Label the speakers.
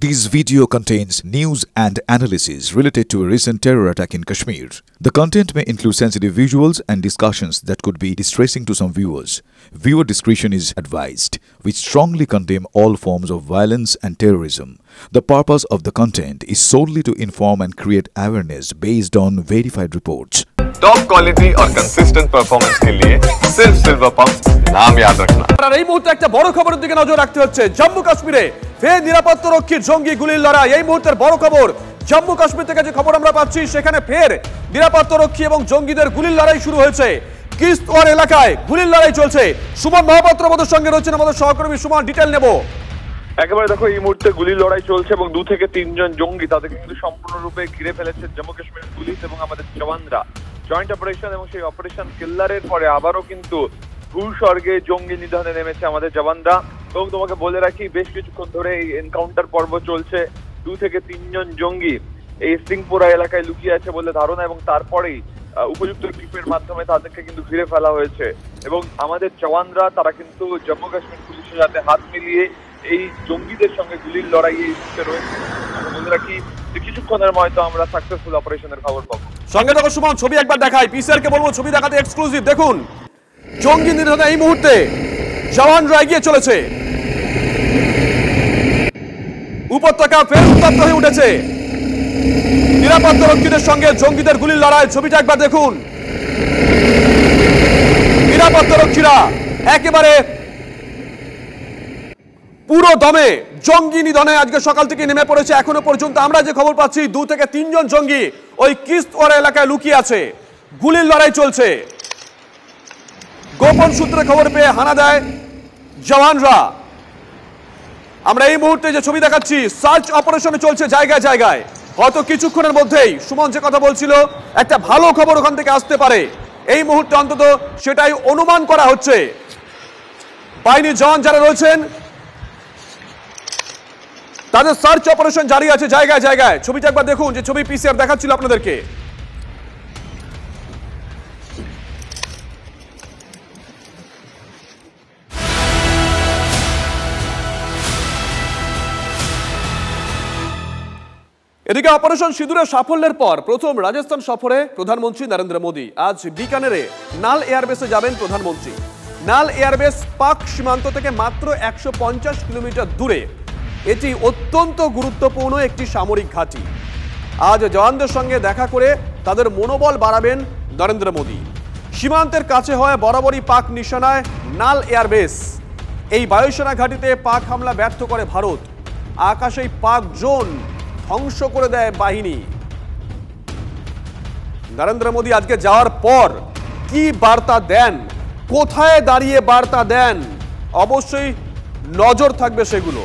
Speaker 1: This video contains news and analysis related to a recent terror attack in Kashmir. The content may include sensitive visuals and discussions that could be distressing to some viewers. Viewer discretion is advised. We strongly condemn all forms of violence and terrorism. The purpose of the content is solely to inform and create awareness based on verified reports.
Speaker 2: Top quality और consistent performance के लिए सिर्फ silver pump नाम याद रखना।
Speaker 3: আর এই মুহূর্তে একটা বড় খবরের দিকে নজর রাখতে হচ্ছে। জম্মু কাশ্মীরে ফের নিরাপত্তারক্ষীর জঙ্গি গুলির লড়াই। এই মুহূর্তের বড় খবর, জম্মু কাশ্মীর থেকে যে খবর আমরা পাচ্ছি সেখানে ফের নিরাপত্তারক্ষী এবং জঙ্গিদের গুলির লড়াই শুরু হয়েছে। কিস্তওয়ার এলাকায় গুলির লড়াই চলছে। সুমন মহাপাত্র আমাদের সঙ্গে রয়েছেন, আমাদের সহকর্মী সুমন, ডিটেইল নেব।
Speaker 2: একেবারে দেখো, এই মুহূর্তে গুলির লড়াই চলছে এবং 2 থেকে 3 জন জঙ্গি তাদেরকে কিন্তু সম্পূর্ণরূপে ঘিরে ফেলেছে জম্মু কাশ্মীর পুলিশ এবং আমাদের জওয়ানরা। জয়েন্ট অপারেশন এবং সেই অপারেশন কিল্লারের পরে আবারও কিন্তু ভূস্বর্গে জঙ্গি নিধনে নেমেছে আমাদের জওয়ানরা। এবং তোমাকে বলে রাখি, বেশ কিছুক্ষণ ধরে এই এনকাউন্টার পর্ব চলছে। 2 থেকে 3 জন জঙ্গি এই সিংপুরা এলাকায় লুকিয়ে আছে বলে ধারণা এবং তারপরেই উপযুক্ত টিপের মাধ্যমে তাদেরকে কিন্তু ঘিরে ফেলা হয়েছে। এবং আমাদের জওয়ানরা তারা কিন্তু জম্মু কাশ্মীর পুলিশের সাথে হাত মিলিয়ে এই জঙ্গিদের সঙ্গে গুলির লড়াইয়ে রয়েছে। বলে রাখি যে কিছুক্ষণের মধ্যে আমরা সাকসেসফুল অপারেশনের খবর পাবো।
Speaker 3: সঙ্গে দেখো সুমন, ছবি একবার দেখাই। পিসিআর কে বলবো ছবি দেখাতে এক্সক্লুসিভ। দেখুন, জঙ্গি নিধনে এই মুহূর্তে জওয়ানরা এগিয়ে চলেছে। উপত্যকা ফের উত্তপ্ত হয়ে উঠেছে। নিরাপত্তারক্ষীদের সঙ্গে জঙ্গিদের গুলির লড়াই, ছবিটা একবার দেখুন। নিরাপত্তারক্ষীরা একেবারে পুরো দমে জঙ্গি নিধনে আজকে সকাল থেকে নেমে পড়েছে। এখনো পর্যন্ত আমরা যে খবর পাচ্ছি 2 থেকে 3 জন জঙ্গি ওই কিস্তওয়ার এলাকায় লুকিয়ে আছে। গুলির লড়াই চলছে। গোপন সূত্রে খবর পেয়ে হানা দেয় জওয়ানরা। আমরা এই মুহূর্তে যে ছবি দেখাচ্ছি, সার্চ অপারেশনে চলছে জায়গায় জায়গায়। হয়তো কিছুক্ষণের মধ্যেই সুমন যে কথা বলছিল, একটা ভালো খবর ওখান থেকে আসতে পারে। এই মুহূর্তে অন্তত সেটাই অনুমান করা হচ্ছে। বাহিনীর জওয়ান যারা রয়েছেন তাদের সার্চ অপারেশন জারি আছে জায়গায় জায়গায়। ছবিটা একবার দেখুন, যে ছবি পিসিআর দেখাচ্ছিল আপনাদেরকে। এদিকে অপারেশন সিঁদুরের সাফল্যের পর প্রথম রাজস্থান সফরে প্রধানমন্ত্রী নরেন্দ্র মোদী। আজ বিকানেরে নাল এয়ারবেসে যাবেন প্রধানমন্ত্রী। নাল এয়ারবেস পাক সীমান্ত থেকে মাত্র 150 কিলোমিটার দূরে। এটি অত্যন্ত গুরুত্বপূর্ণ একটি সামরিক ঘাঁটি। আজ জওয়ানদের সঙ্গে দেখা করে তাদের মনোবল বাড়াবেন নরেন্দ্র মোদী। সীমান্তের কাছে হয় বরাবরই পাক নিশানায় নাল এয়ারবেস। এই বায়ুসেনা ঘাঁটিতে পাক হামলা ব্যর্থ করে ভারত। আকাশেই পাক জোন ধ্বংস করে দেয় বাহিনী। নরেন্দ্র মোদী আজকে যাওয়ার পর কি বার্তা দেন, কোথায় দাঁড়িয়ে বার্তা দেন, অবশ্যই নজর থাকবে সেগুলো।